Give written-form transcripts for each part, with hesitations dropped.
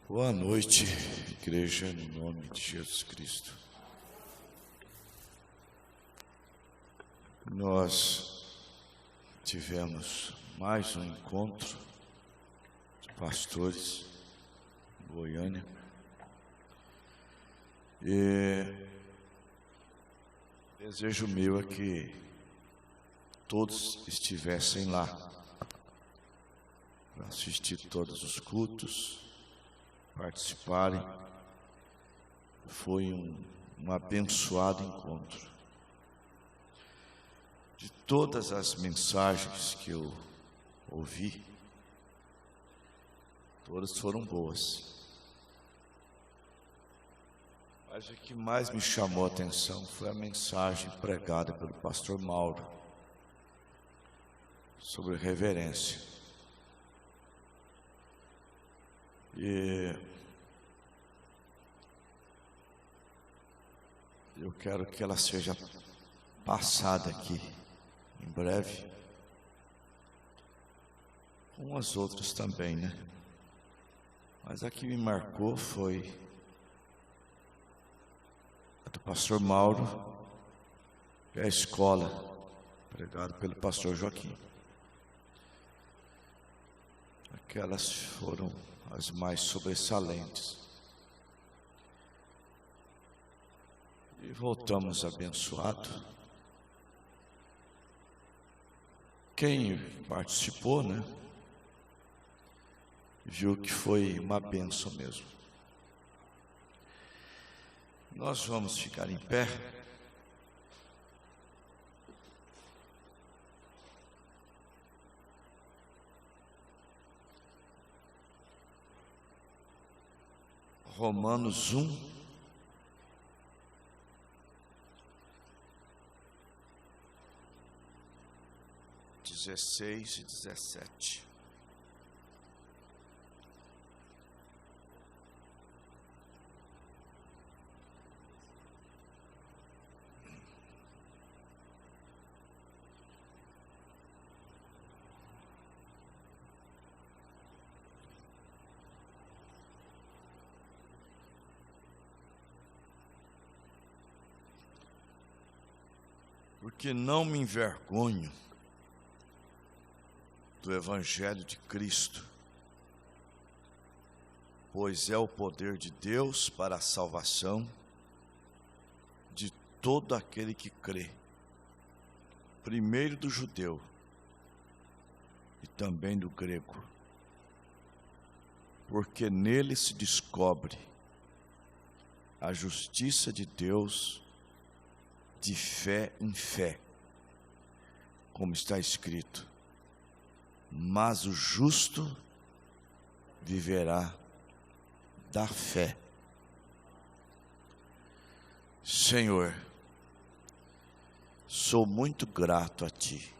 Boa noite, igreja, em nome de Jesus Cristo. Nós tivemos mais um encontro de pastores em Goiânia e desejo meu é que todos estivessem lá para assistir todos os cultos, participarem. Foi um abençoado encontro. De todas as mensagens que eu ouvi, todas foram boas. Mas o que mais me chamou a atenção foi a mensagem pregada pelo pastor Mauro sobre reverência. E eu quero que ela seja passada aqui em breve, com as outras também, né? Mas a que me marcou foi a do pastor Mauro e a escola, pregada pelo pastor Joaquim. Aquelas foram as mais sobressalentes. E voltamos abençoado. Quem participou, né, viu que foi uma bênção mesmo. Nós vamos ficar em pé. Romanos 1, (16 e 17). Porque não me envergonho do Evangelho de Cristo, pois é o poder de Deus para a salvação de todo aquele que crê, primeiro do judeu e também do grego, porque nele se descobre a justiça de Deus de fé em fé, como está escrito: mas o justo viverá da fé. Senhor, sou muito grato a Ti,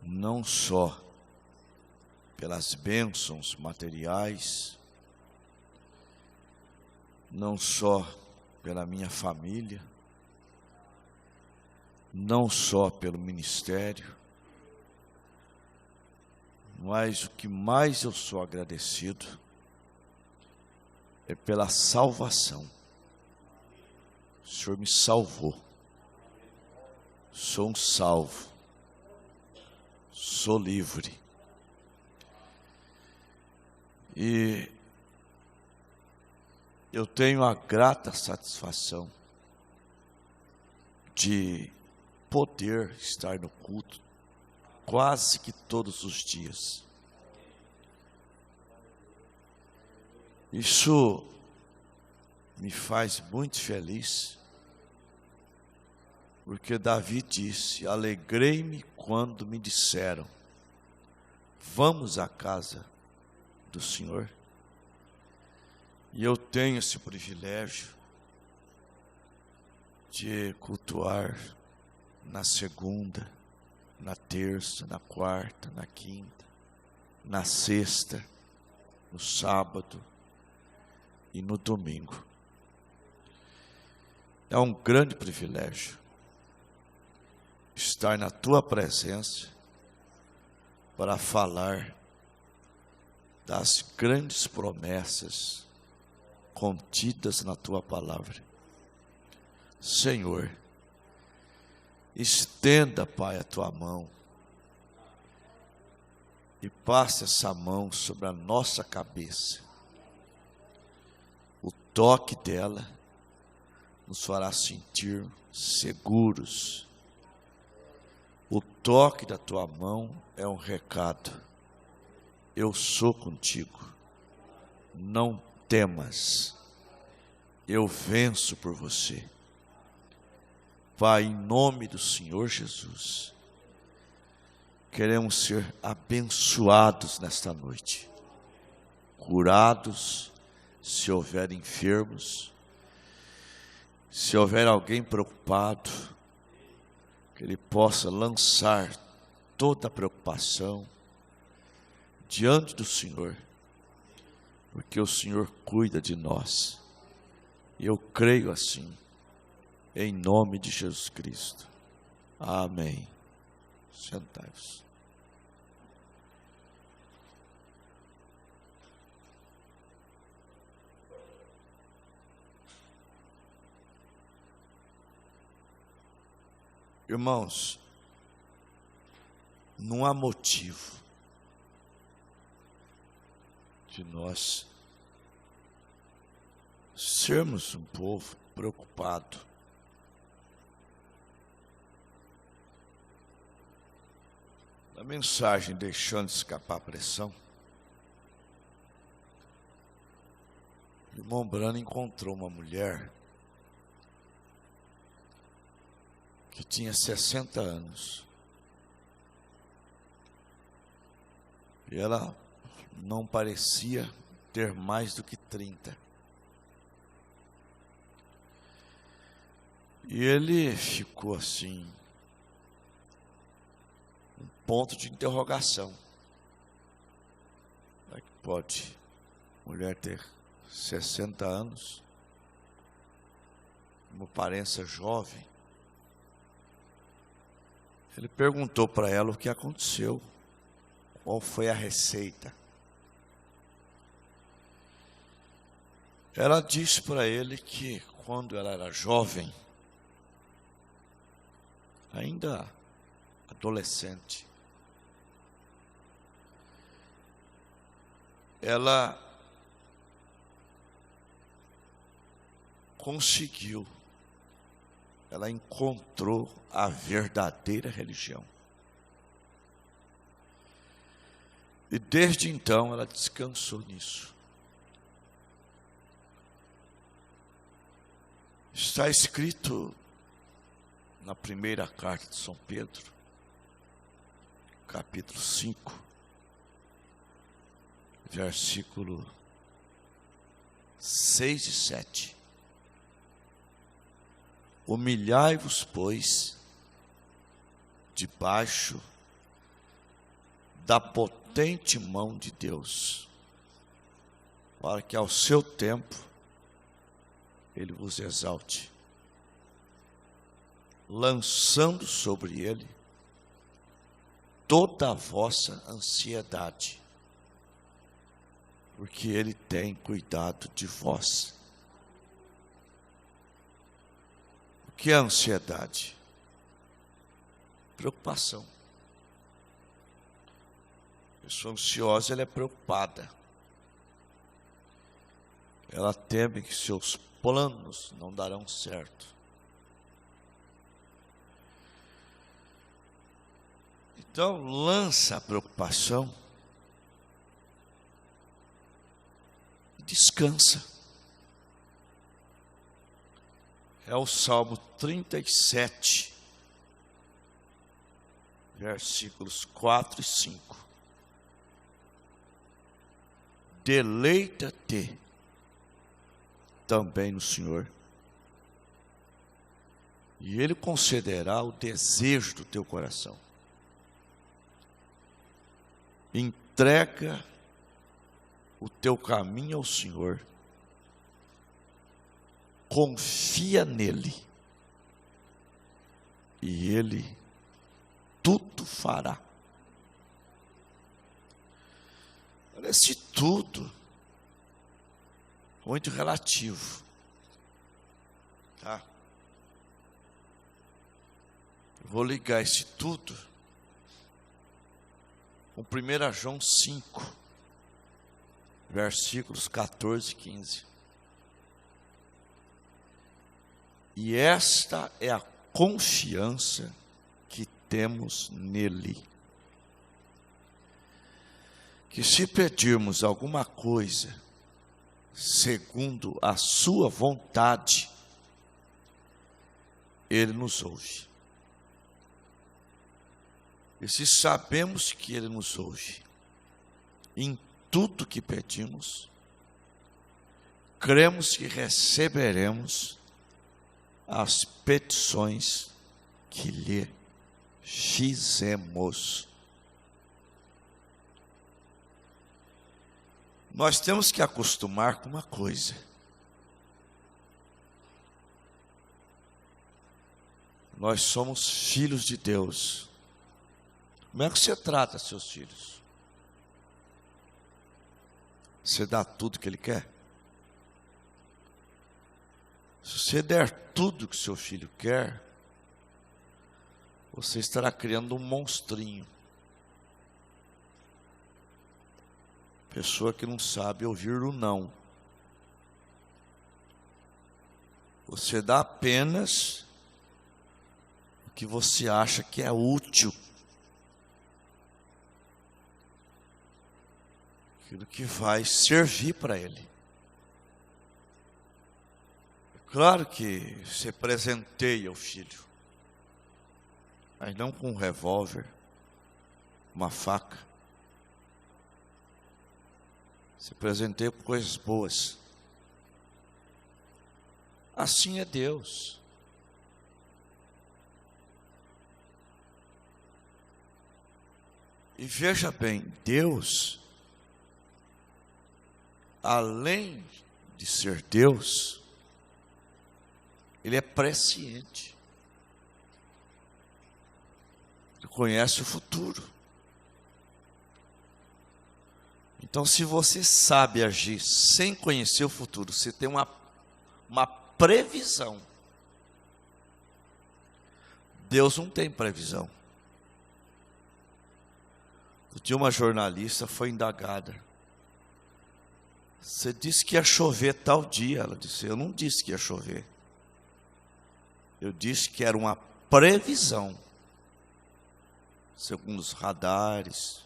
não só pelas bênçãos materiais, não só pela minha família, não só pelo ministério, mas o que mais eu sou agradecido é pela salvação. O Senhor me salvou. Sou um salvo. Sou livre. E eu tenho a grata satisfação de poder estar no culto quase que todos os dias. Isso me faz muito feliz, porque Davi disse: alegrei-me quando me disseram, vamos à casa do Senhor. E eu tenho esse privilégio de cultuar na segunda, na terça, na quarta, na quinta, na sexta, no sábado e no domingo. É um grande privilégio estar na Tua presença para falar das grandes promessas contidas na tua palavra. Senhor, estenda, Pai, a tua mão e passe essa mão sobre a nossa cabeça. O toque dela nos fará sentir seguros. O toque da tua mão é um recado. Eu sou contigo. Não temas. Eu venço por você. Pai, em nome do Senhor Jesus, queremos ser abençoados nesta noite, curados, se houver enfermos, se houver alguém preocupado, que ele possa lançar toda a preocupação diante do Senhor, porque o Senhor cuida de nós. Eu creio assim, em nome de Jesus Cristo. Amém. Sentai-vos. Irmãos, não há motivo de nós sermos um povo preocupado. A mensagem deixando escapar a pressão, o irmão Brano encontrou uma mulher que tinha 60 anos. E ela não parecia ter mais do que 30. E ele ficou assim, um ponto de interrogação. Como é que pode mulher ter 60 anos, uma aparência jovem? Ele perguntou para ela o que aconteceu, qual foi a receita. Ela disse para ele que quando ela era jovem, ainda adolescente, ela conseguiu, ela encontrou a verdadeira religião. E desde então ela descansou nisso. Está escrito na primeira carta de São Pedro, capítulo 5, versículo 6 e 7. Humilhai-vos, pois, debaixo da potente mão de Deus, para que ao seu tempo Ele vos exalte, lançando sobre Ele toda a vossa ansiedade, porque Ele tem cuidado de vós. O que é ansiedade? Preocupação. A pessoa ansiosa, ela é preocupada. Ela teme que seus planos não darão certo. Então, lança a preocupação e descansa. É o Salmo 37, versículos 4 e 5. Deleita-te também no Senhor, e Ele concederá o desejo do teu coração. Entrega o teu caminho ao Senhor, confia nele, e Ele tudo fará. Olha, esse tudo, muito relativo. Tá? Eu vou ligar esse tudo com 1 João 5, versículos 14 e 15. E esta é a confiança que temos nele. Que se pedirmos alguma coisa, segundo a sua vontade, ele nos ouve. E se sabemos que ele nos ouve, em tudo que pedimos, cremos que receberemos as petições que lhe fizemos. Nós temos que acostumar com uma coisa. Nós somos filhos de Deus. Como é que você trata seus filhos? Você dá tudo que ele quer? Se você der tudo que seu filho quer, você estará criando um monstrinho. Pessoa que não sabe ouvir o não. Você dá apenas o que você acha que é útil. Aquilo que vai servir para ele. É claro que você presenteia o filho, mas não com um revólver, uma faca. Você presenteia com coisas boas. Assim é Deus. E veja bem, Deus, além de ser Deus, Ele é presciente. Ele conhece o futuro. Então, se você sabe agir sem conhecer o futuro, você tem uma previsão. Deus não tem previsão. Um dia uma jornalista foi indagada. Você disse que ia chover tal dia. Ela disse, eu não disse que ia chover. Eu disse que era uma previsão. Segundo os radares.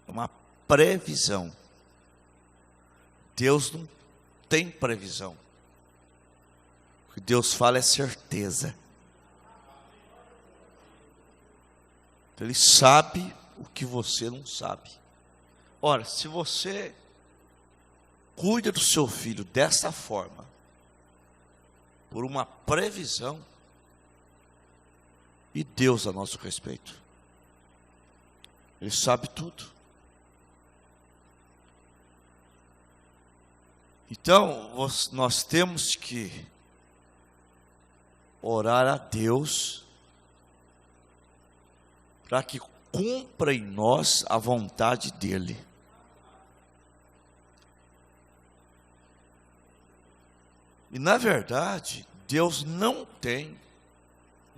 Uma previsão. Deus não tem previsão. O que Deus fala é certeza. Ele sabe o que você não sabe. Ora, se você cuida do seu filho dessa forma, por uma previsão, e Deus a nosso respeito, Ele sabe tudo. Então, nós temos que orar a Deus para que cumpra em nós a vontade dEle. E na verdade, Deus não tem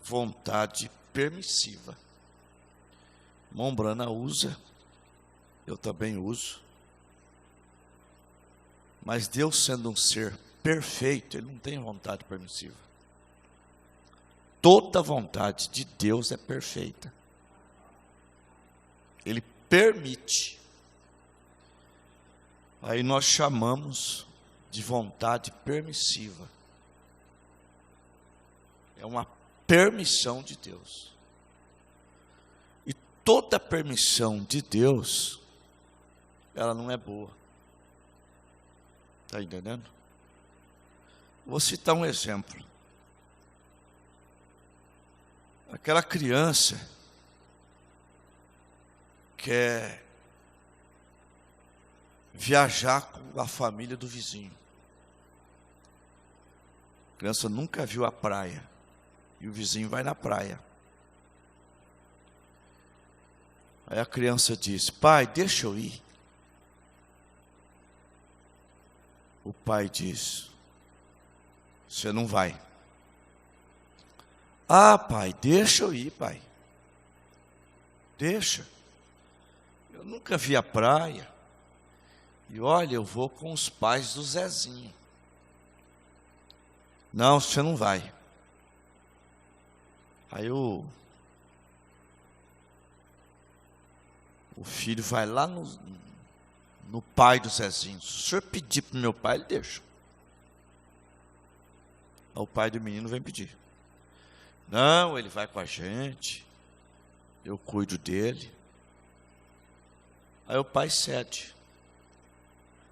vontade permissiva. Irmão Brana usa, eu também uso. Mas Deus, sendo um ser perfeito, Ele não tem vontade permissiva. Toda vontade de Deus é perfeita. Ele permite. Aí nós chamamos de vontade permissiva. É uma permissão de Deus. E toda permissão de Deus, ela não é boa. Está entendendo? Vou citar um exemplo. Aquela criança quer viajar com a família do vizinho. A criança nunca viu a praia. E o vizinho vai na praia. Aí a criança diz, pai, deixa eu ir. O pai diz: você não vai. Ah, pai, deixa eu ir, pai. Deixa. Eu nunca vi a praia. E olha, eu vou com os pais do Zezinho. Não, você não vai. Aí o filho vai lá no pai do Zezinho. Se o senhor pedir para o meu pai, ele deixa. Aí o pai do menino vem pedir. Não, ele vai com a gente. Eu cuido dele. Aí o pai cede.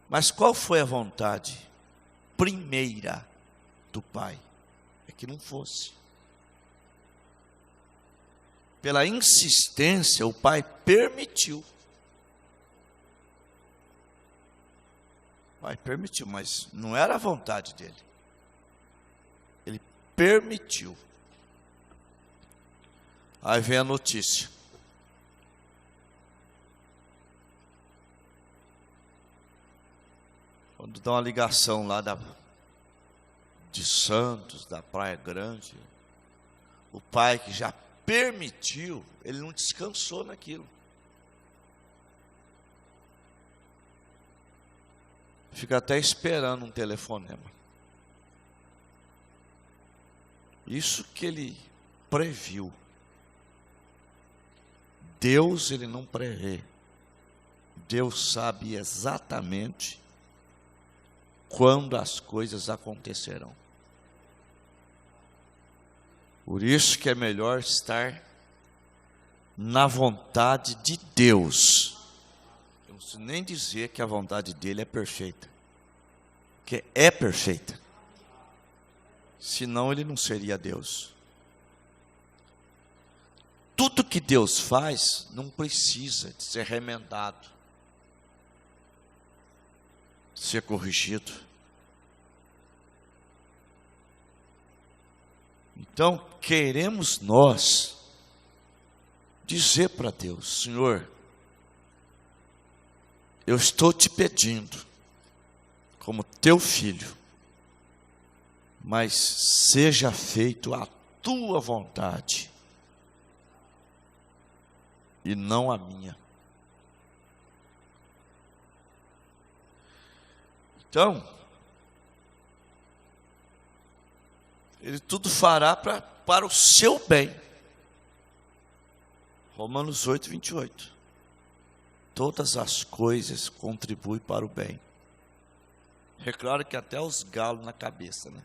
Mas qual foi a vontade primeira do pai? É que não fosse. Pela insistência, o pai permitiu. O pai permitiu, mas não era a vontade dele. Ele permitiu. Aí vem a notícia. Quando dá uma ligação lá de Santos, da Praia Grande, o pai que já permitiu, ele não descansou naquilo. Fica até esperando um telefonema. Isso que ele previu. Deus, ele não prevê. Deus sabe exatamente quando as coisas acontecerão. Por isso que é melhor estar na vontade de Deus. Eu não preciso nem dizer que a vontade dele é perfeita. Porque é perfeita. Senão ele não seria Deus. Tudo que Deus faz não precisa de ser remendado, de ser corrigido. Então, queremos nós dizer para Deus: Senhor, eu estou te pedindo, como teu filho, mas seja feito a tua vontade, e não a minha. Então, ele tudo fará para o seu bem. Romanos 8, 28. Todas as coisas contribuem para o bem. É claro que até os galos na cabeça, né?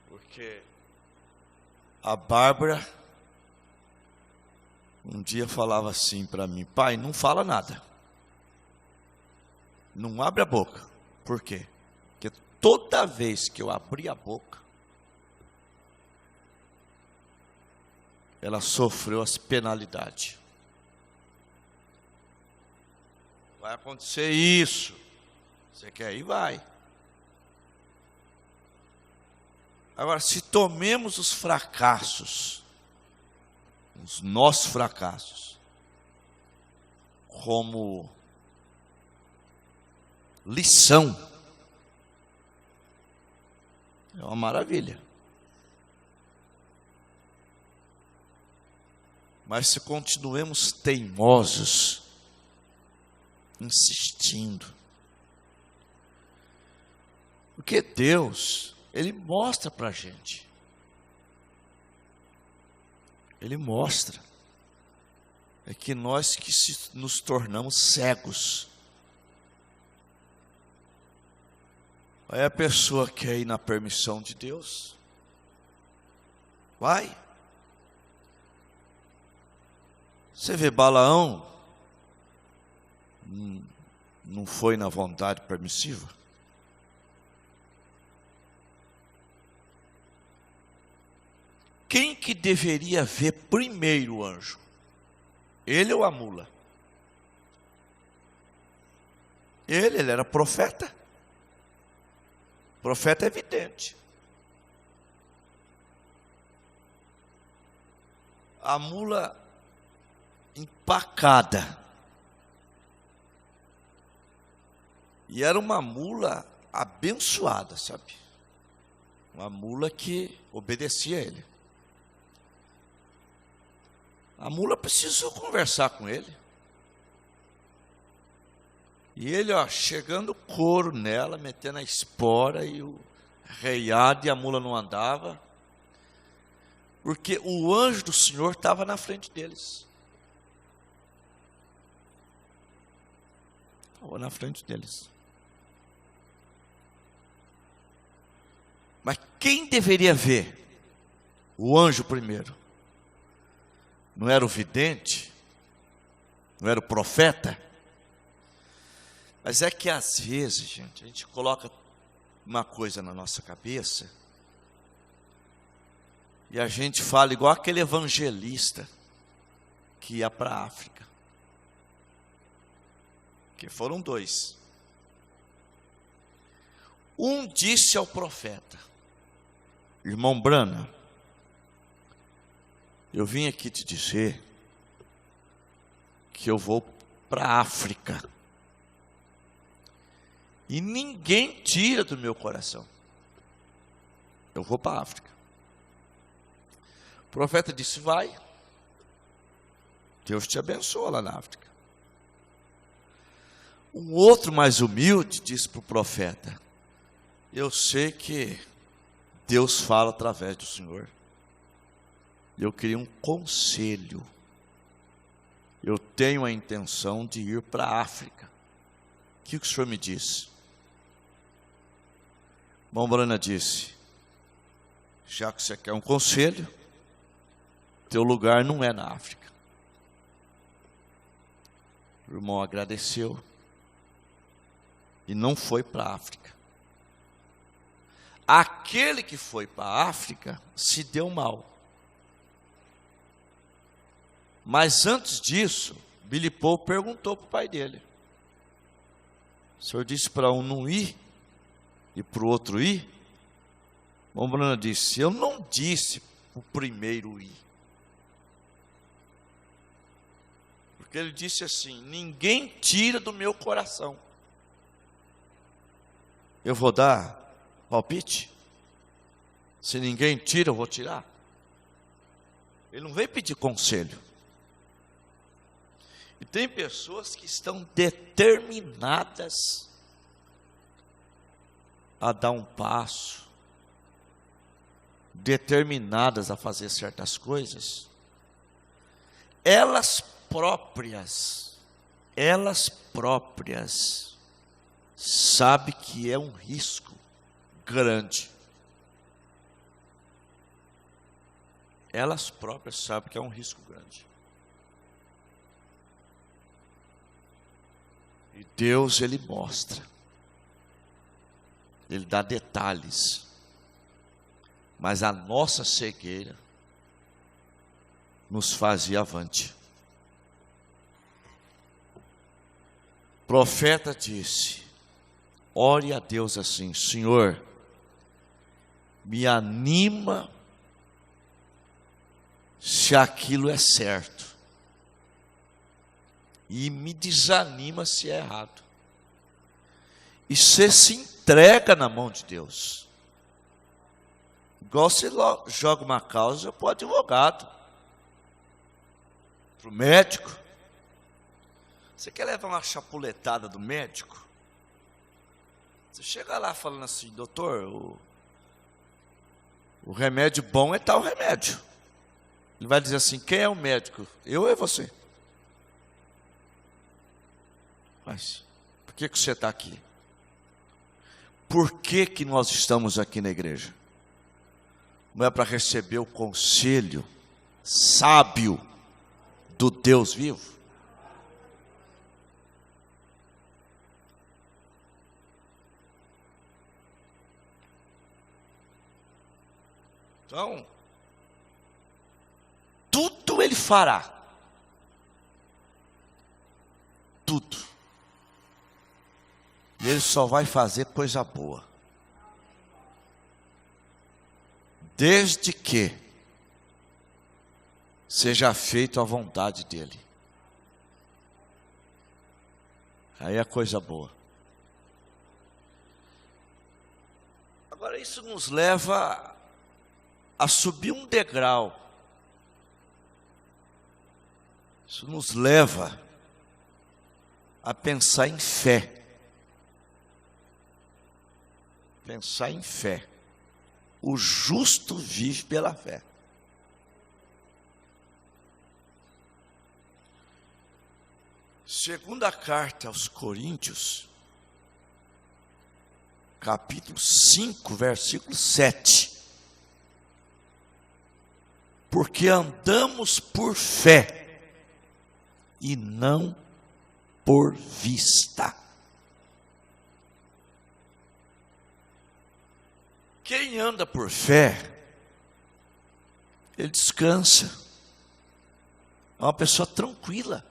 Porque a Bárbara um dia falava assim para mim: pai, não fala nada. Não abre a boca. Por quê? Porque toda vez que eu abri a boca, ela sofreu as penalidades. Vai acontecer isso. Você quer ir? Vai. Agora, se tomemos os fracassos, os nossos fracassos, como lição, é uma maravilha. Mas se continuemos teimosos, insistindo, porque Deus, Ele mostra para a gente. Ele mostra. É que nós que nos tornamos cegos. Aí a pessoa quer ir na permissão de Deus. Vai. Você vê Balaão, não foi na vontade permissiva? Quem que deveria ver primeiro o anjo? Ele ou a mula? Ele era profeta. Profeta é evidente. A mula empacada. E era uma mula abençoada, sabe? Uma mula que obedecia a ele. A mula precisou conversar com ele. E ele, chegando couro nela, metendo a espora e o reiado, e a mula não andava. Porque o anjo do Senhor estava na frente deles. Estava na frente deles. Mas quem deveria ver o anjo primeiro? Não era o vidente? Não era o profeta? Mas é que às vezes, gente, a gente coloca uma coisa na nossa cabeça e a gente fala igual aquele evangelista que ia para a África. Que foram dois. Um disse ao profeta: irmão Brana, eu vim aqui te dizer que eu vou para a África. E ninguém tira do meu coração. Eu vou para a África. O profeta disse: vai. Deus te abençoa lá na África. Um outro mais humilde disse para o profeta: eu sei que Deus fala através do Senhor. Eu queria um conselho. Eu tenho a intenção de ir para a África. O que o Senhor me disse? Irmão Brana disse: já que você quer um conselho, teu lugar não é na África. O irmão agradeceu e não foi para a África. Aquele que foi para a África se deu mal. Mas antes disso, Billy Paul perguntou para o pai dele. O senhor disse para um não ir e para o outro ir? O Bruno disse: eu não disse para o primeiro ir. Porque ele disse assim: ninguém tira do meu coração. Eu vou dar palpite? Se ninguém tira, eu vou tirar. Ele não veio pedir conselho. E tem pessoas que estão determinadas a dar um passo, determinadas a fazer certas coisas. Elas próprias sabem que é um risco grande. Elas próprias sabem que é um risco grande. E Deus, Ele mostra. Ele dá detalhes. Mas a nossa cegueira nos faz ir avante. O profeta disse: ore a Deus assim: Senhor, me anima se aquilo é certo, e me desanima se é errado. E você se entrega na mão de Deus. Igual você joga uma causa para o advogado, para o médico. Você quer levar uma chapuletada do médico? Você chega lá falando assim: doutor, o remédio bom é tal remédio. Ele vai dizer assim: quem é o médico? Eu ou é você? Mas por que você está aqui? Por que nós estamos aqui na igreja? Não é para receber o conselho sábio do Deus vivo? Então, tudo Ele fará. Tudo. E Ele só vai fazer coisa boa. Desde que seja feito a vontade dEle. Aí é coisa boa. isso nos leva a subir um degrau. Isso nos leva a pensar em fé. Pensar em fé. O justo vive pela fé. Segunda carta aos Coríntios, capítulo 5, versículo 7. Porque andamos por fé e não por vista. Quem anda por fé, ele descansa. É uma pessoa tranquila.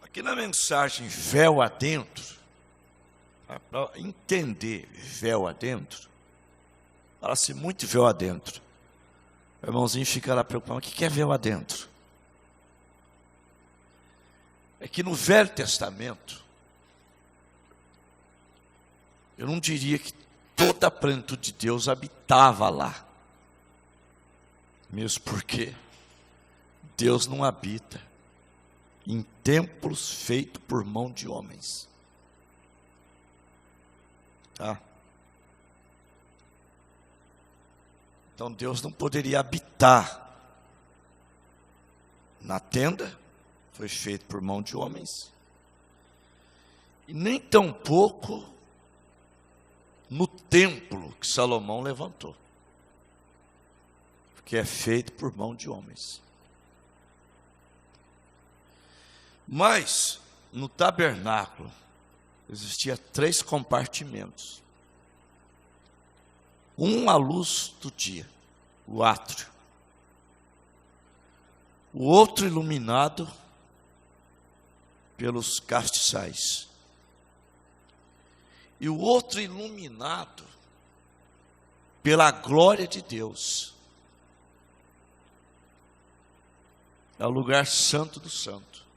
Aqui na mensagem véu adentro, para entender véu adentro, fala-se muito véu adentro. O irmãozinho fica lá preocupado, o que é véu adentro? É que no Velho Testamento, eu não diria que toda a plenitude de Deus habitava lá. Mesmo porque Deus não habita em templos feitos por mão de homens. Tá? Então Deus não poderia habitar na tenda, foi feito por mão de homens, e nem tampouco no templo que Salomão levantou, porque é feito por mão de homens. Mas no tabernáculo existia 3 compartimentos. Um à luz do dia, o átrio. O outro iluminado pelos castiçais. E o outro iluminado pela glória de Deus. É o lugar santo do santo,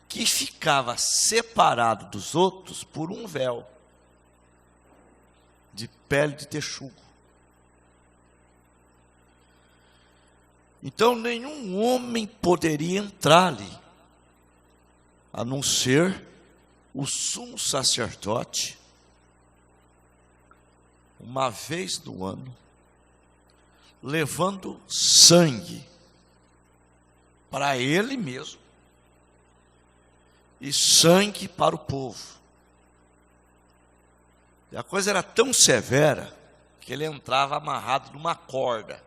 que ficava separado dos outros por um véu de pele de texugo. Então nenhum homem poderia entrar ali, a não ser o sumo sacerdote, uma vez no ano, levando sangue para ele mesmo e sangue para o povo. E a coisa era tão severa que ele entrava amarrado numa corda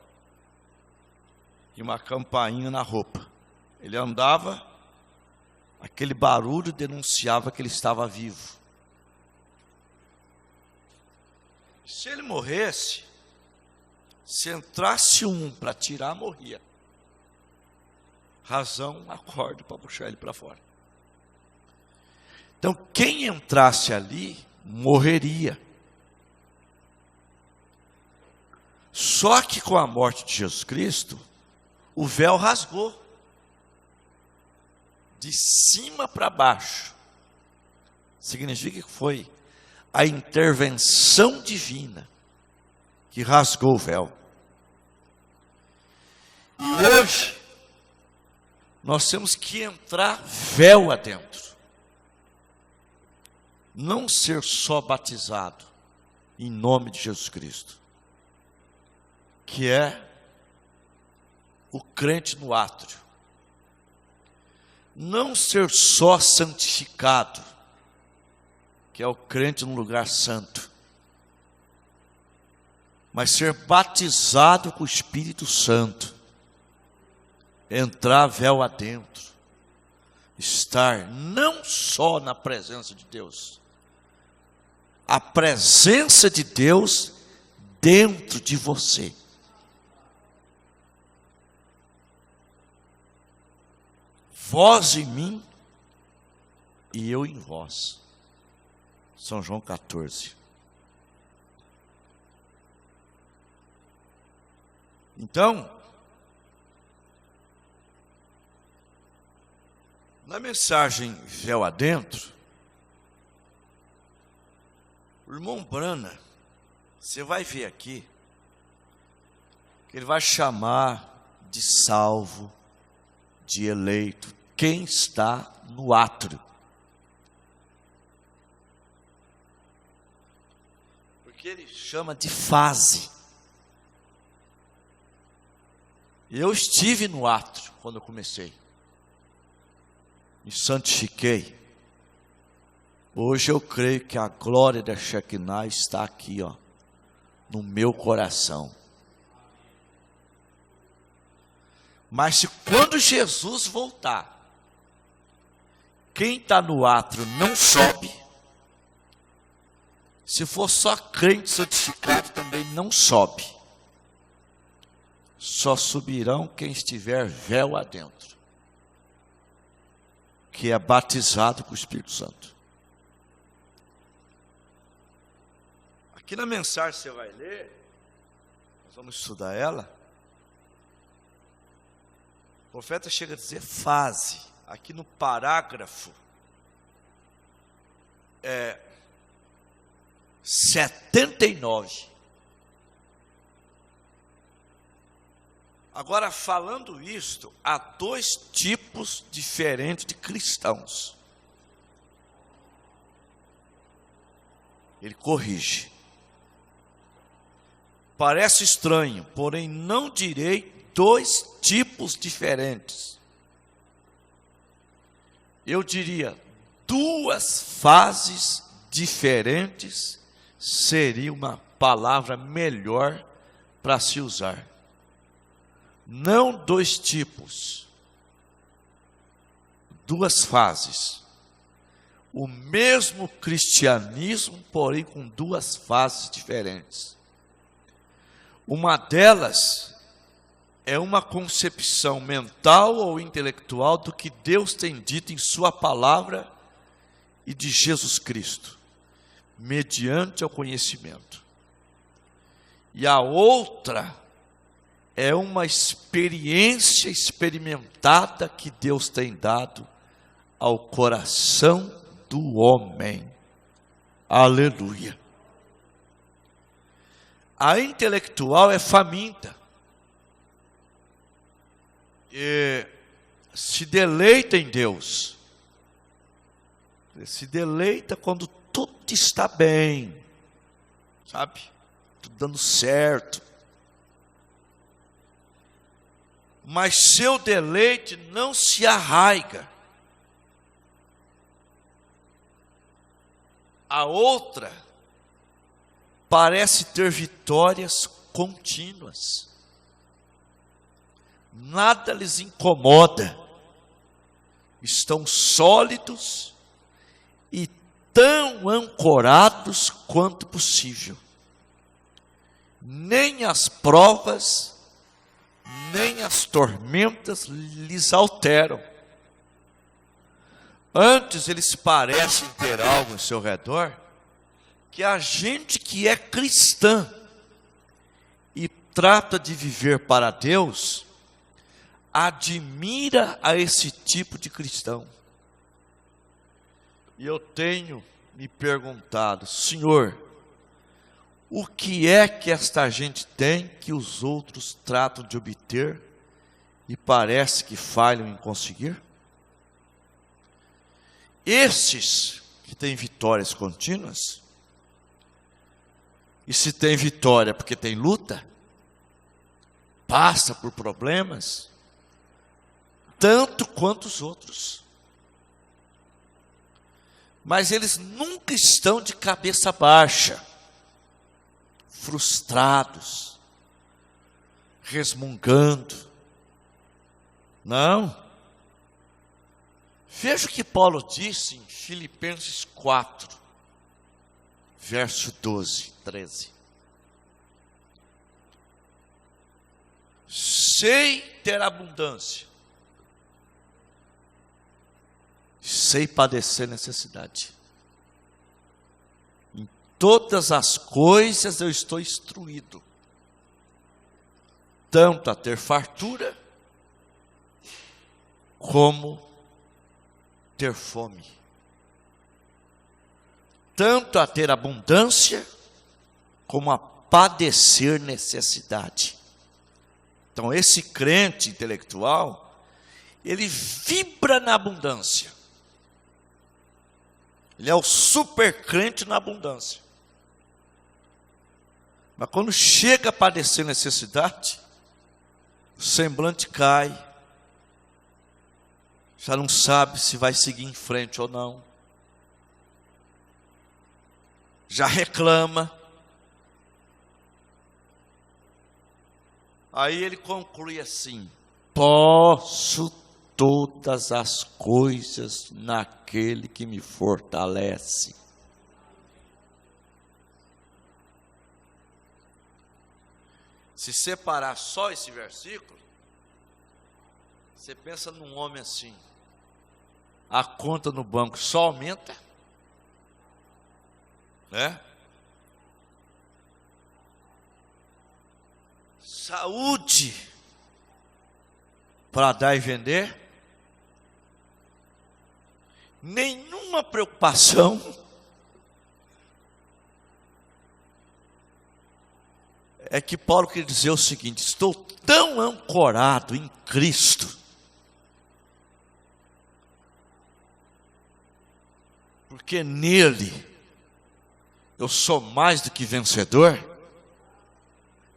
e uma campainha na roupa. Ele andava, aquele barulho denunciava que ele estava vivo. Se ele morresse, se entrasse um para tirar, morria. Razão, a corda para puxar ele para fora. Então, quem entrasse ali, morreria. Só que com a morte de Jesus Cristo, o véu rasgou. De cima para baixo. Significa que foi a intervenção divina que rasgou o véu. E hoje, nós temos que entrar véu adentro. Não ser só batizado em nome de Jesus Cristo, que é o crente no átrio. Não ser só santificado, que é o crente no lugar santo, mas ser batizado com o Espírito Santo, entrar véu adentro, estar não só na presença de Deus, a presença de Deus dentro de você. Vós em mim e eu em vós. São João 14. Então, Na mensagem Véu Adentro, o irmão Brana, você vai ver aqui, que ele vai chamar de salvo, de eleito, quem está no átrio. Porque ele chama de fase. Eu estive no átrio quando eu comecei. Me santifiquei. Hoje eu creio que a glória da Shekinah está aqui, ó, no meu coração. Mas se quando Jesus voltar, quem está no átrio não sobe, se for só crente santificado também não sobe. Só subirão quem estiver véu adentro, que é batizado com o Espírito Santo. Aqui na mensagem você vai ler, nós vamos estudar ela. O profeta chega a dizer fase, aqui no parágrafo 79. Agora, falando isto, há dois tipos diferentes de cristãos. Ele corrige. Parece estranho, porém não direi dois tipos diferentes. Eu diria, duas fases diferentes seria uma palavra melhor para se usar. Não dois tipos, duas fases. O mesmo cristianismo, porém com duas fases diferentes. Uma delas é uma concepção mental ou intelectual do que Deus tem dito em sua palavra e de Jesus Cristo, mediante o conhecimento. E a outra é uma experiência experimentada que Deus tem dado ao coração do homem. Aleluia. A intelectual é faminta. E se deleita em Deus. Se deleita quando tudo está bem. Sabe? Tudo dando certo. Mas seu deleite não se arraiga. A outra parece ter vitórias contínuas. Nada lhes incomoda. Estão sólidos e tão ancorados quanto possível. Nem as provas nem as tormentas lhes alteram. Antes eles parecem ter algo em seu redor, que a gente que é cristã e trata de viver para Deus, admira a esse tipo de cristão. E eu tenho me perguntado, Senhor, o que é que esta gente tem que os outros tratam de obter e parece que falham em conseguir? Esses que têm vitórias contínuas, e se tem vitória porque tem luta, passa por problemas, tanto quanto os outros. Mas eles nunca estão de cabeça baixa, frustrados, resmungando. Não. Veja o que Paulo disse em Filipenses 4, verso 12, 13. Sei ter abundância, sei padecer necessidade. Em todas as coisas eu estou instruído, tanto a ter fartura, como ter fome, tanto a ter abundância, como a padecer necessidade. Então, esse crente intelectual, ele vibra na abundância. Ele é o super crente na abundância. Mas quando chega a padecer necessidade, o semblante cai, já não sabe se vai seguir em frente ou não, já reclama. Aí ele conclui assim: posso todas as coisas naquele que me fortalece. Se separar só esse versículo, você pensa num homem assim, a conta no banco só aumenta, né? Saúde para dar e vender, nenhuma preocupação, é que Paulo quer dizer o seguinte: estou tão ancorado em Cristo, porque nele eu sou mais do que vencedor,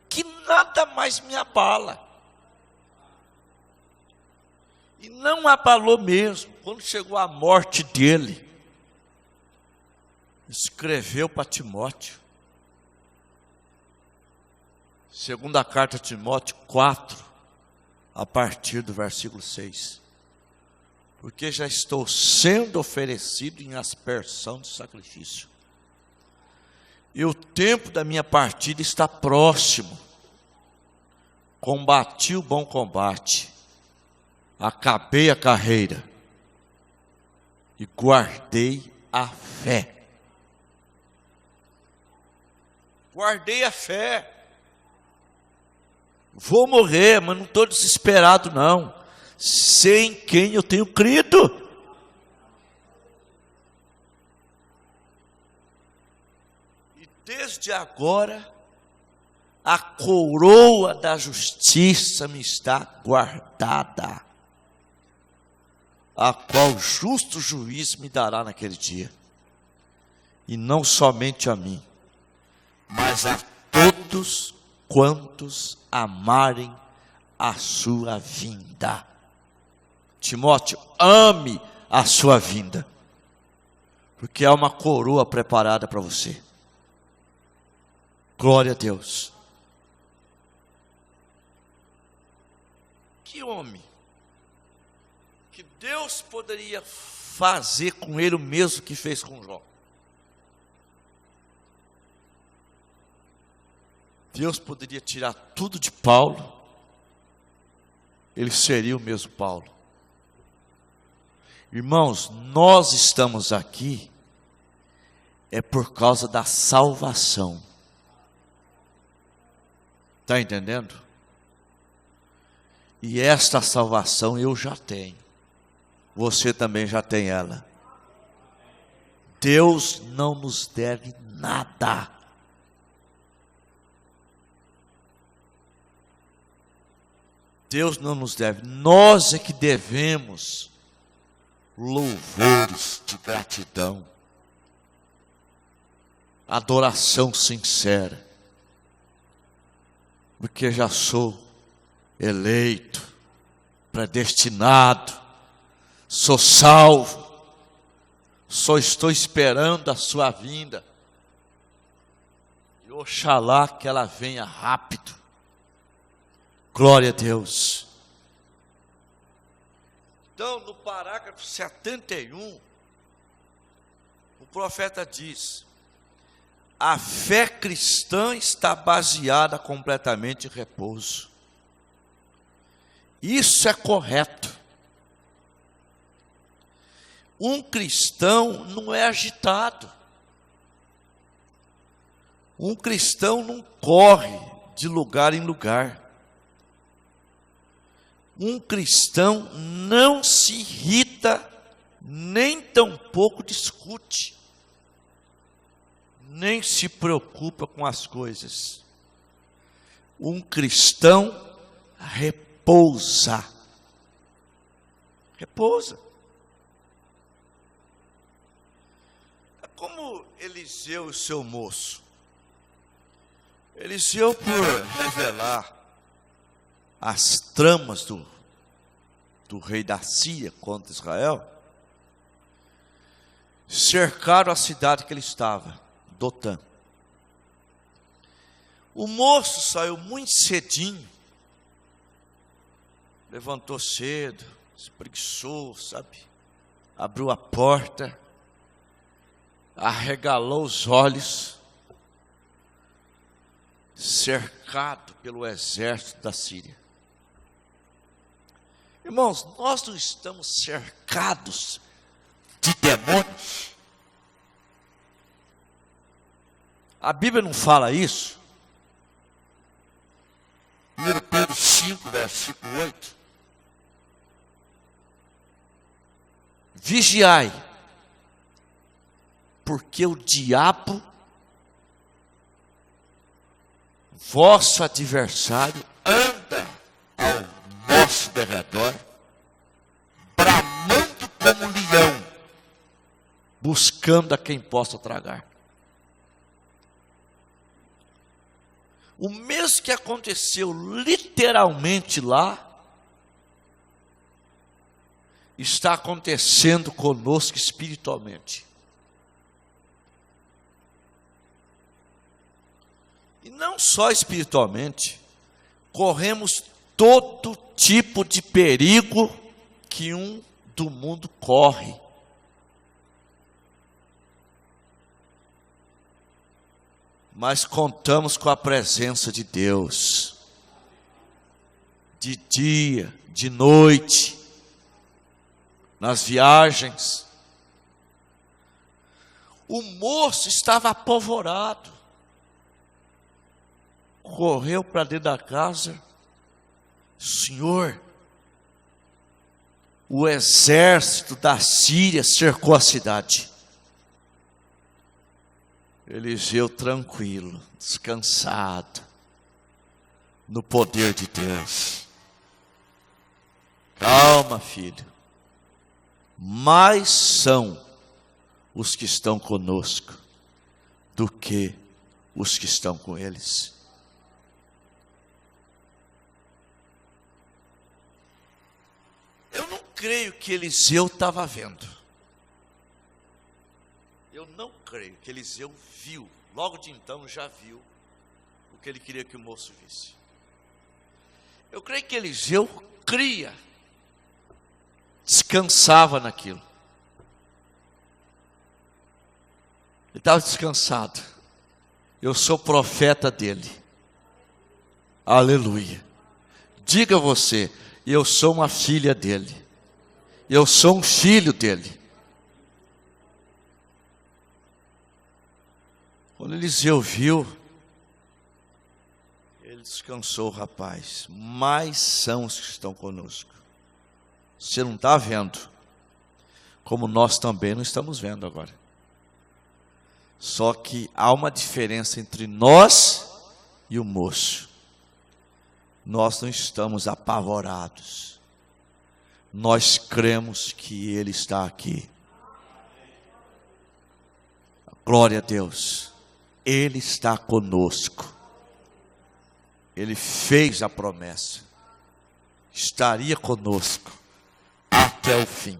que nada mais me abala. E não abalou mesmo. Quando chegou a morte dele, escreveu para Timóteo, segunda carta a Timóteo 4, a partir do versículo 6. Porque já estou sendo oferecido em aspersão de sacrifício, e o tempo da minha partida está próximo. Combati o bom combate, acabei a carreira e guardei a fé. Guardei a fé. Vou morrer, mas não estou desesperado não. Sei em quem eu tenho crido. E desde agora, a coroa da justiça me está guardada, a qual o justo juiz me dará naquele dia. E não somente a mim, mas a todos quantos amarem a sua vinda. Timóteo, ame a sua vinda, porque há uma coroa preparada para você. Glória a Deus. Que homem que Deus poderia fazer com ele o mesmo que fez com Jó. Deus poderia tirar tudo de Paulo, ele seria o mesmo Paulo. Irmãos, nós estamos aqui é por causa da salvação. Está entendendo? E esta salvação eu já tenho. Você também já tem ela. Deus não nos deve nada. Deus não nos deve. Nós é que devemos louvores de gratidão, adoração sincera, porque já sou eleito, predestinado, sou salvo, só estou esperando a sua vinda, e oxalá que ela venha rápido. Glória a Deus. Então, no parágrafo 71, o profeta diz: a fé cristã está baseada completamente em repouso. Isso é correto. Um cristão não é agitado. Um cristão não corre de lugar em lugar. Um cristão não se irrita nem tampouco discute, nem se preocupa com as coisas. Um cristão repousa. Repousa. É como Eliseu e seu moço. Eliseu, por revelar as tramas do rei da Síria contra Israel, cercaram a cidade que ele estava, Dotã. O moço saiu muito cedinho, levantou cedo, espreguiçou, sabe? Abriu a porta, arregalou os olhos, cercado pelo exército da Síria. Irmãos, nós não estamos cercados de demônios. A Bíblia não fala isso. 1 Pedro 5, versículo 8. Vigiai, porque o diabo, vosso adversário, anda ao nosso derredor, bramando como um leão, buscando a quem possa tragar. O mesmo que aconteceu literalmente lá, está acontecendo conosco espiritualmente. E não só espiritualmente, corremos todo tipo de perigo que um do mundo corre. Mas contamos com a presença de Deus, de dia, de noite, nas viagens. O moço estava apavorado, correu para dentro da casa. Senhor, o exército da Síria cercou a cidade. Eliseu tranquilo, descansado, no poder de Deus. Calma, filho. Mais são os que estão conosco do que os que estão com eles. Eu não creio que Eliseu estava vendo. Eu não creio que Eliseu viu, logo de então já viu o que ele queria que o moço visse. Eu creio que Eliseu cria, descansava naquilo. Ele estava descansado. Eu sou profeta dele. Aleluia. Diga você, eu sou uma filha dele. Eu sou um filho dele. Quando Eliseu viu, ele descansou, rapaz. Mais são os que estão conosco. Você não está vendo, como nós também não estamos vendo agora. Só que há uma diferença entre nós e o moço. Nós não estamos apavorados. Nós cremos que Ele está aqui. Glória a Deus. Ele está conosco. Ele fez a promessa. Estaria conosco até o fim.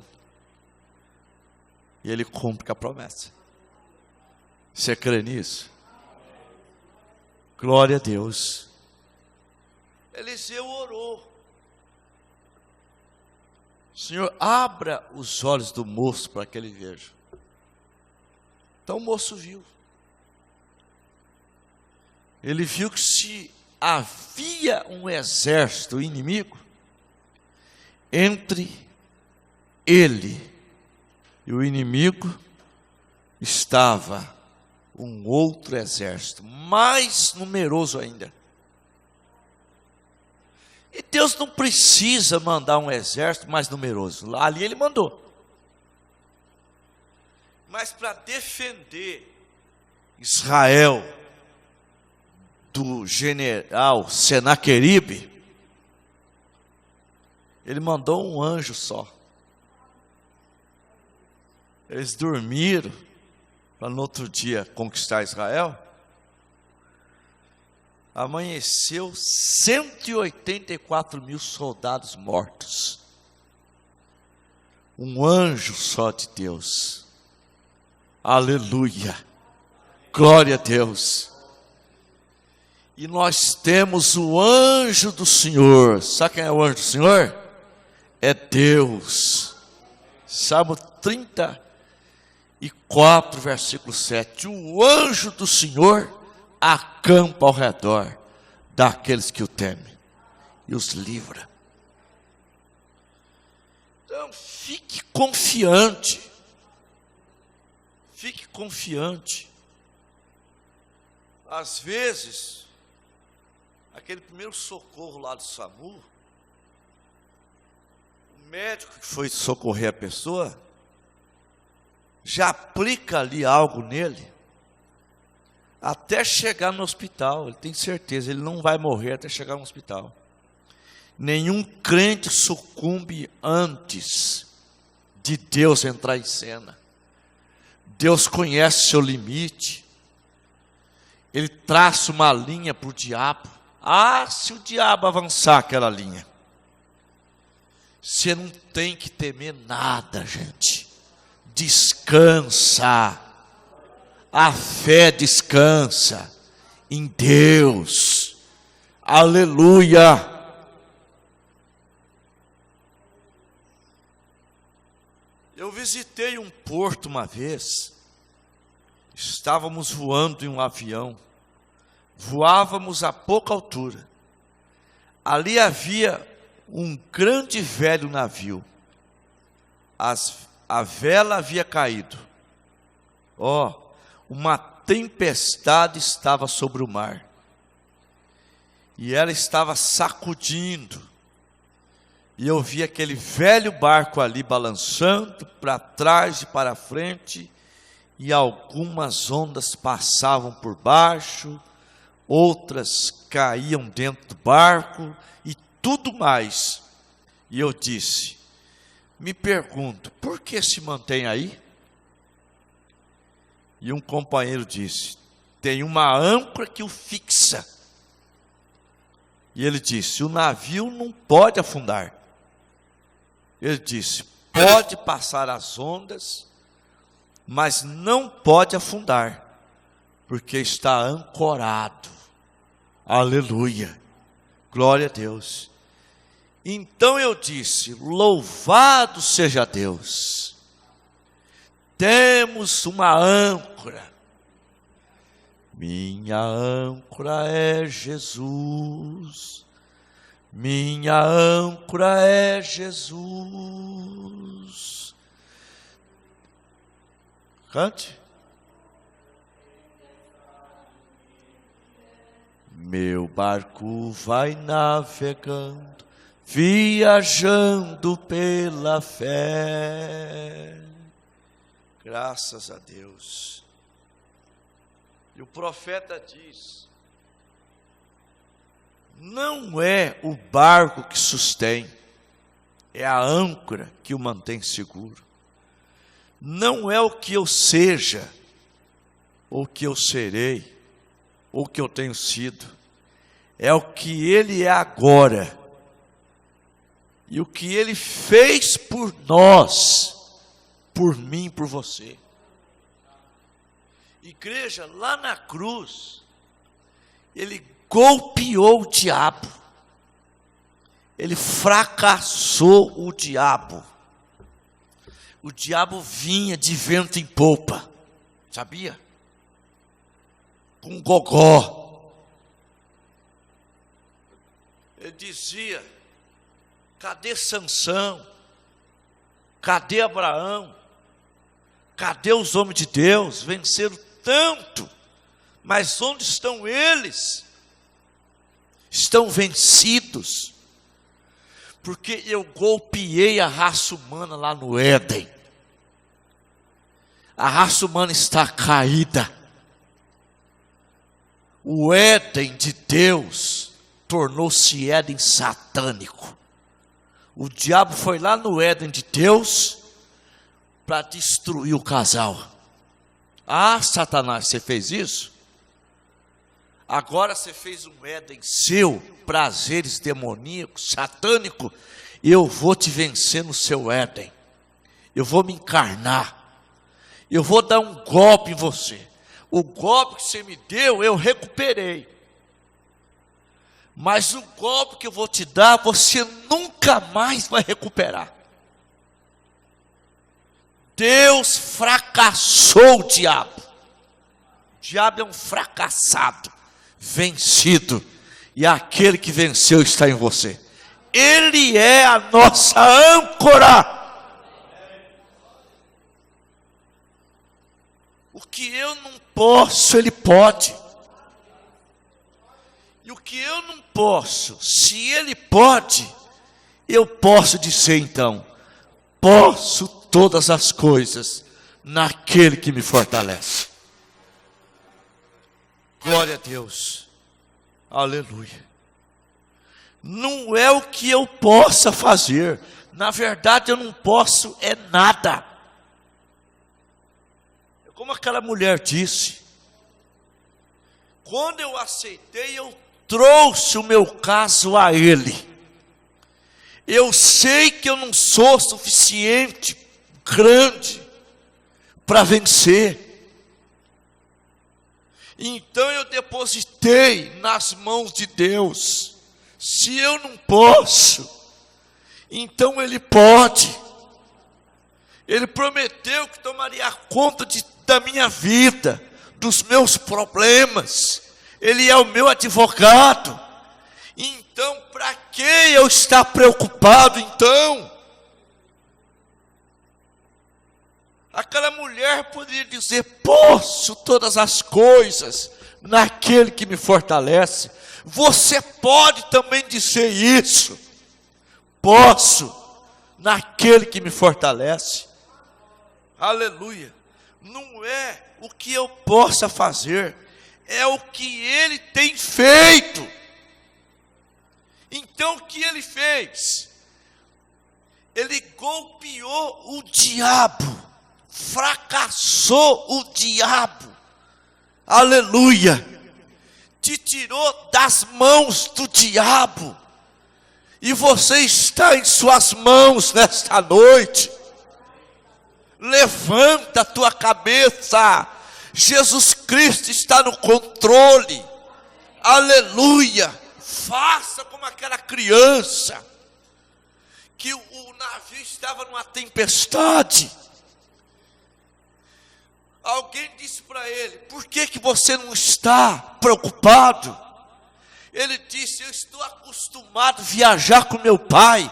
E Ele cumpre a promessa. Você crê nisso? Glória a Deus. Eliseu orou. Senhor, abra os olhos do moço para que ele veja. Então o moço viu. Ele viu que se havia um exército inimigo entre ele e o inimigo, estava um outro exército, mais numeroso ainda. E Deus não precisa mandar um exército mais numeroso. Ali Ele mandou. Mas para defender Israel do general Senaqueribe, ele mandou um anjo só. Eles dormiram para no outro dia conquistar Israel. Amanheceu 184 mil soldados mortos. Um anjo só de Deus. Aleluia. Glória a Deus. E nós temos o anjo do Senhor. Sabe quem é o anjo do Senhor? É Deus. Salmo 34, versículo 7. O anjo do Senhor acampa ao redor daqueles que o temem e os livra. Então fique confiante. Fique confiante. Às vezes, aquele primeiro socorro lá do SAMU, o médico que foi socorrer a pessoa, já aplica ali algo nele, até chegar no hospital. Ele tem certeza, ele não vai morrer até chegar no hospital. Nenhum crente sucumbe antes de Deus entrar em cena. Deus conhece seu limite. Ele traça uma linha para o diabo. Se o diabo avançar aquela linha, você não tem que temer nada, gente. Descansa. A fé descansa em Deus. Aleluia. Eu visitei um porto uma vez. Estávamos voando em um avião. Voávamos a pouca altura. Ali havia um grande velho navio. A vela havia caído. Uma tempestade estava sobre o mar. E ela estava sacudindo. E eu vi aquele velho barco ali balançando para trás e para frente. E algumas ondas passavam por baixo, outras caíam dentro do barco e tudo mais. E eu disse, me pergunto, por que se mantém aí? E um companheiro disse, tem uma âncora que o fixa. E ele disse, o navio não pode afundar. Ele disse, pode passar as ondas, mas não pode afundar, porque está ancorado. Aleluia. Glória a Deus. Então eu disse, louvado seja Deus. Temos uma âncora. Minha âncora é Jesus. Minha âncora é Jesus. Cante. Meu barco vai navegando, viajando pela fé. Graças a Deus. E o profeta diz, não é o barco que sustém, é a âncora que o mantém seguro. Não é o que eu seja, ou o que eu serei, ou o que eu tenho sido. É o que Ele é agora. E o que Ele fez por nós, por mim, por você. Igreja, lá na cruz, Ele golpeou o diabo. Ele fracassou o diabo. O diabo vinha de vento em popa, sabia? Com gogó. Ele dizia, cadê Sansão? Cadê Abraão? Cadê os homens de Deus? Venceram tanto, mas onde estão eles? Estão vencidos, porque eu golpeei a raça humana lá no Éden. A raça humana está caída. O Éden de Deus tornou-se Éden satânico. O diabo foi lá no Éden de Deus para destruir o casal. Ah, Satanás, você fez isso? Agora você fez um Éden seu, prazeres demoníacos, satânico. Eu vou te vencer no seu Éden. Eu vou me encarnar. Eu vou dar um golpe em você. O golpe que você me deu, eu recuperei. Mas o golpe que eu vou te dar, você nunca mais vai recuperar. Deus fracassou o diabo. O diabo é um fracassado, vencido. E aquele que venceu está em você. Ele é a nossa âncora. O que eu não posso, Ele pode. E o que eu não posso, se Ele pode, eu posso dizer então: posso todas as coisas naquele que me fortalece. Glória a Deus. Aleluia. Não é o que eu possa fazer. Na verdade eu não posso é nada. Como aquela mulher disse, quando eu aceitei, eu trouxe o meu caso a Ele. Eu sei que eu não sou suficiente, grande, para vencer. Então eu depositei nas mãos de Deus. Se eu não posso, então Ele pode. Ele prometeu que tomaria conta da minha vida, dos meus problemas. Ele é o meu advogado. Então, para que eu estar preocupado então? Aquela mulher poderia dizer: posso todas as coisas naquele que me fortalece. Você pode também dizer isso. Posso naquele que me fortalece. Aleluia. Não é o que eu possa fazer, é o que Ele tem feito. Então o que Ele fez? Ele golpeou o diabo, fracassou o diabo. Aleluia. Te tirou das mãos do diabo. E você está em suas mãos nesta noite. Levanta a tua cabeça. Jesus Cristo está no controle. Aleluia. Faça como aquela criança que o navio estava numa tempestade. Alguém disse para ele: por que você não está preocupado? Ele disse: eu estou acostumado a viajar com meu pai.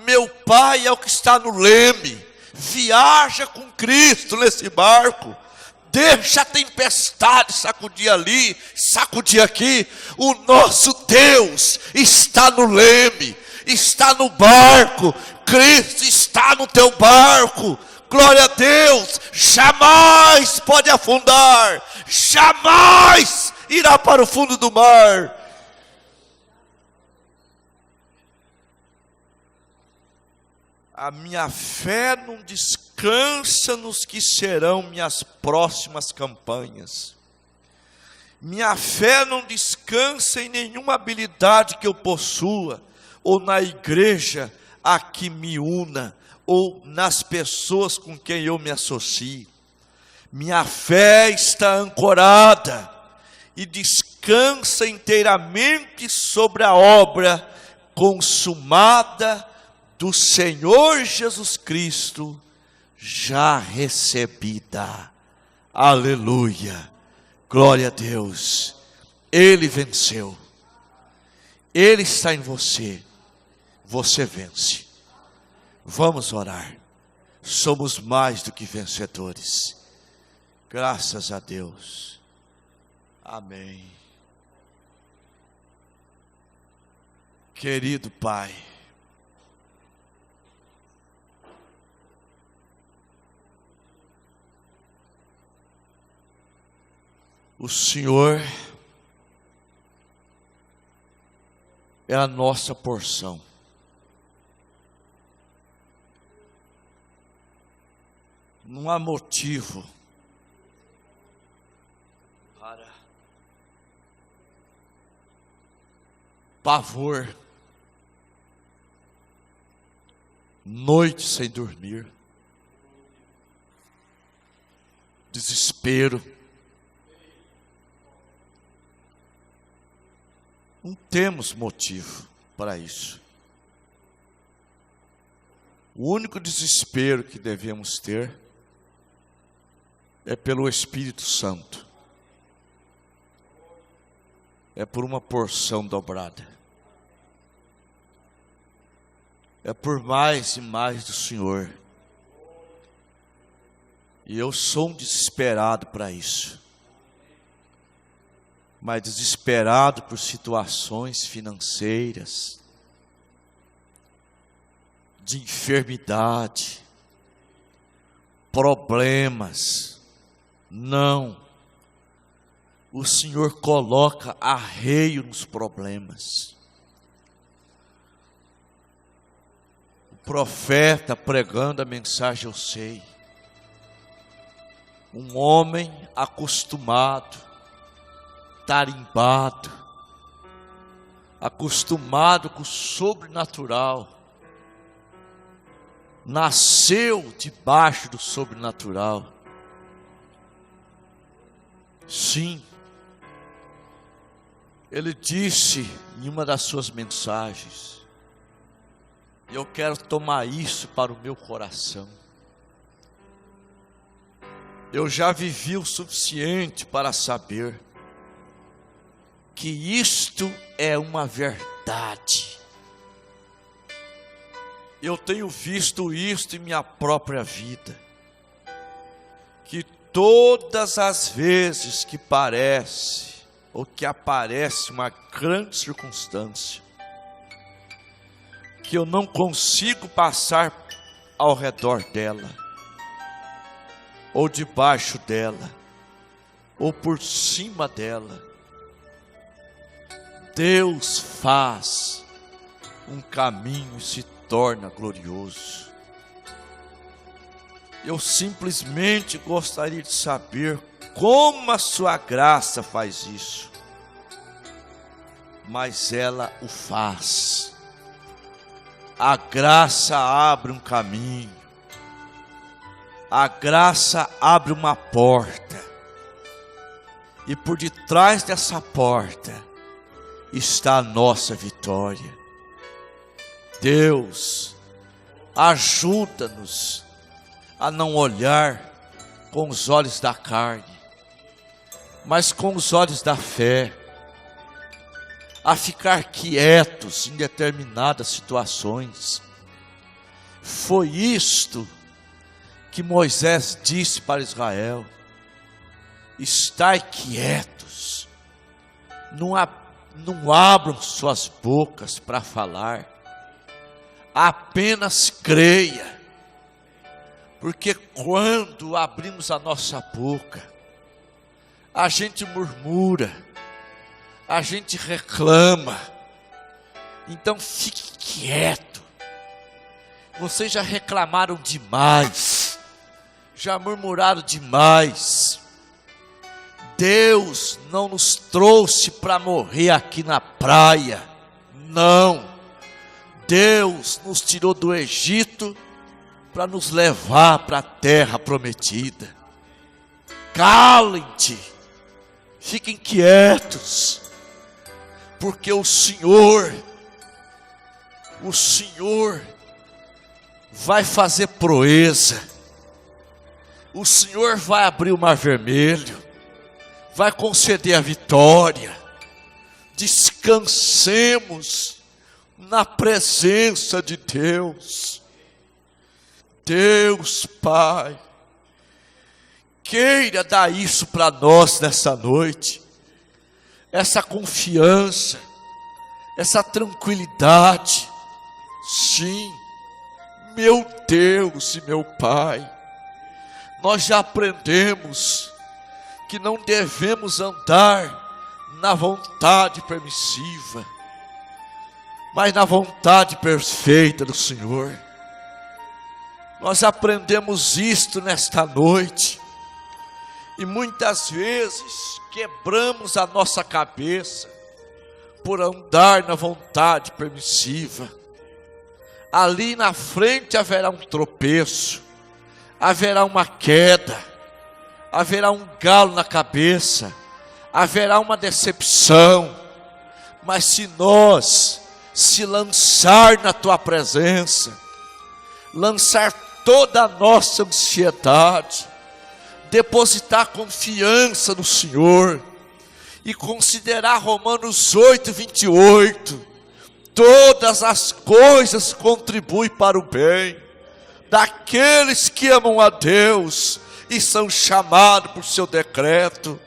Meu pai é o que está no leme. Viaja com Cristo nesse barco. Deixa a tempestade sacudir ali, sacudir aqui. O nosso Deus está no leme, está no barco. Cristo está no teu barco. Glória a Deus. Jamais pode afundar, jamais irá para o fundo do mar. A minha fé não descansa nos que serão minhas próximas campanhas. Minha fé não descansa em nenhuma habilidade que eu possua, ou na igreja a que me una, ou nas pessoas com quem eu me associo. Minha fé está ancorada e descansa inteiramente sobre a obra consumada do Senhor Jesus Cristo, já recebida. Aleluia. Glória a Deus. Ele venceu. Ele está em você. Você vence. Vamos orar. Somos mais do que vencedores. Graças a Deus. Amém. Querido Pai, O Senhor é a nossa porção. Não há motivo para pavor, noite sem dormir, desespero. Não temos motivo para isso. O único desespero que devemos ter é pelo Espírito Santo. É por uma porção dobrada. É por mais e mais do Senhor. E eu sou um desesperado para isso. Mas desesperado por situações financeiras, de enfermidade, problemas. Não. O Senhor coloca arreio nos problemas. O profeta pregando a mensagem, eu sei. Um homem acostumado, tarimbado, acostumado com o sobrenatural, nasceu debaixo do sobrenatural. Sim, ele disse em uma das suas mensagens, e eu quero tomar isso para o meu coração. Eu já vivi o suficiente para saber que isto é uma verdade. Eu tenho visto isto em minha própria vida, que todas as vezes que parece, ou que aparece uma grande circunstância, que eu não consigo passar ao redor dela, ou debaixo dela, ou por cima dela, Deus faz um caminho e se torna glorioso. Eu simplesmente gostaria de saber como a sua graça faz isso, mas ela o faz. A graça abre um caminho, a graça abre uma porta, e por detrás dessa porta está a nossa vitória. Deus, ajuda-nos a não olhar com os olhos da carne, mas com os olhos da fé, a ficar quietos em determinadas situações. Foi isto que Moisés disse para Israel: estai quietos, não abram suas bocas para falar, apenas creia, porque quando abrimos a nossa boca, a gente murmura, a gente reclama. Então fique quieto. Vocês já reclamaram demais, já murmuraram demais. Deus não nos trouxe para morrer aqui na praia, não. Deus nos tirou do Egito para nos levar para a terra prometida. Calem-te, fiquem quietos, porque o Senhor vai fazer proeza. O Senhor vai abrir o mar vermelho, vai conceder a vitória. Descansemos na presença de Deus. Deus Pai, queira dar isso para nós nessa noite, essa confiança, essa tranquilidade. Sim, meu Deus e meu Pai, nós já aprendemos que não devemos andar na vontade permissiva, mas na vontade perfeita do Senhor. Nós aprendemos isto nesta noite, e muitas vezes quebramos a nossa cabeça por andar na vontade permissiva. Ali na frente haverá um tropeço, haverá uma queda, haverá um galo na cabeça, haverá uma decepção. Mas se nós se lançar na tua presença, lançar toda a nossa ansiedade, depositar confiança no Senhor e considerar Romanos 8:28, todas as coisas contribuem para o bem daqueles que amam a Deus e são chamados por seu decreto.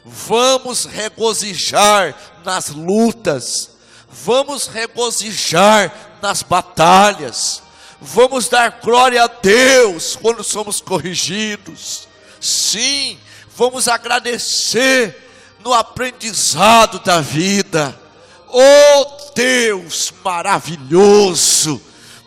Vamos regozijar nas lutas, vamos regozijar nas batalhas, vamos dar glória a Deus quando somos corrigidos. Sim, vamos agradecer no aprendizado da vida. Oh Deus maravilhoso,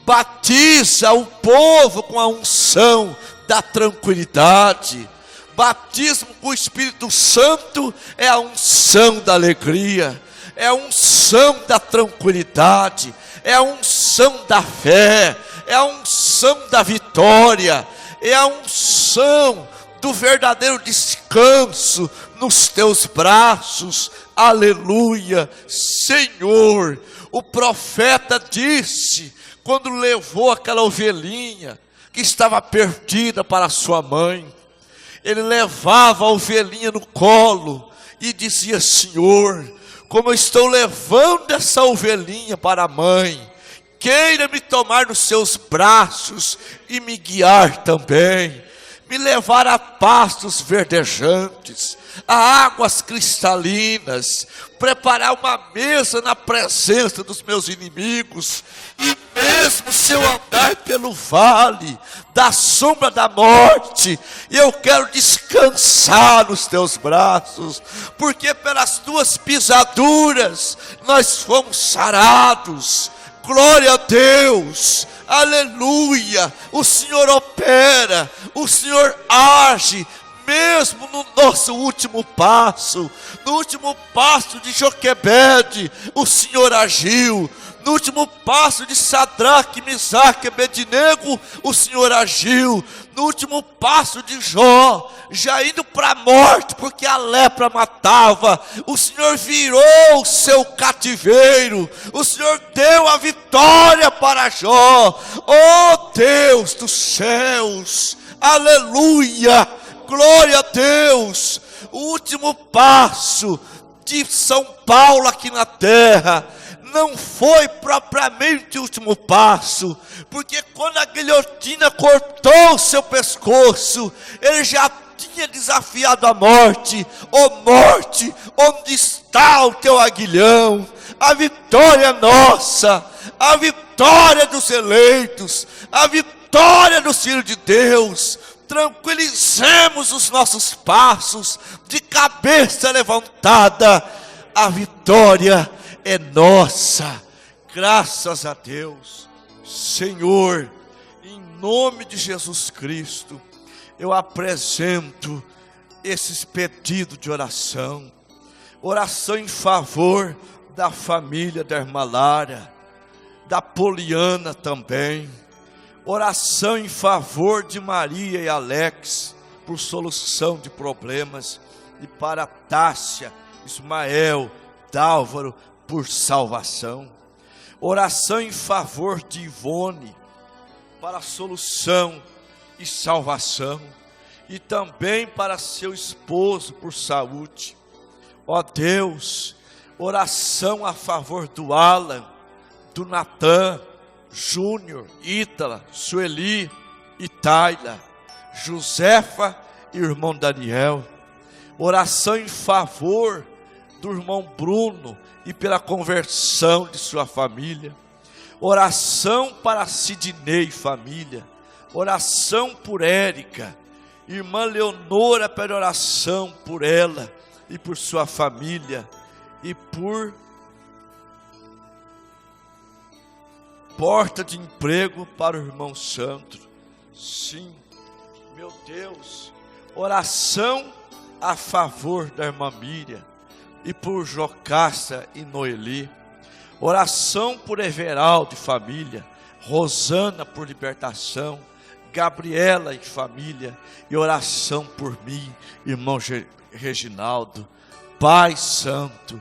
batiza o povo com a unção da tranquilidade. Batismo com o Espírito Santo é a unção da alegria, é a unção da tranquilidade, é a unção da fé, é a unção da vitória, é a unção do verdadeiro descanso nos teus braços. Aleluia, Senhor. O profeta disse, quando levou aquela ovelhinha que estava perdida para sua mãe, ele levava a ovelhinha no colo e dizia: Senhor, como eu estou levando essa ovelhinha para a mãe, queira me tomar nos seus braços e me guiar também, me levar a pastos verdejantes, a águas cristalinas, preparar uma mesa na presença dos meus inimigos. E mesmo se eu andar pelo vale da sombra da morte, eu quero descansar nos teus braços, porque pelas tuas pisaduras nós fomos sarados. Glória a Deus, aleluia. O Senhor opera, o Senhor age, mesmo no nosso último passo. No último passo de Joquebede, o Senhor agiu. No último passo de Sadraque, Mesaque e Abednego, o Senhor agiu. No último passo de Jó, já indo para a morte, porque a lepra matava, o Senhor virou o seu cativeiro, o Senhor deu a vitória para Jó. Oh Deus dos céus, aleluia, glória a Deus. O último passo de São Paulo aqui na terra não foi propriamente o último passo, porque quando a guilhotina cortou o seu pescoço, ele já tinha desafiado a morte. Ó morte, onde está o teu aguilhão? A vitória nossa, a vitória dos eleitos, a vitória dos filhos de Deus. Tranquilizemos os nossos passos, de cabeça levantada. A vitória é nossa, graças a Deus. Senhor, em nome de Jesus Cristo, eu apresento esses pedidos de oração. Oração em favor da família da irmã Lara, da Poliana também. Oração em favor de Maria e Alex, por solução de problemas. E para Tássia, Ismael, Dálvaro, por salvação. Oração em favor de Ivone, para solução e salvação. E também para seu esposo, por saúde. Ó Deus, oração a favor do Alan, do Natan, Júnior, Ítala, Sueli e Taila, Josefa e irmão Daniel. Oração em favor do irmão Bruno e pela conversão de sua família. Oração para Sidnei e família. Oração por Érica Irmã Leonora, pede oração por ela e por sua família e por porta de emprego para o irmão Sandro. Sim, meu Deus, oração a favor da irmã Miriam e por Jocasta e Noeli. Oração por Everaldo e família, Rosana por libertação, Gabriela e família, e oração por mim, irmão Reginaldo. Pai Santo,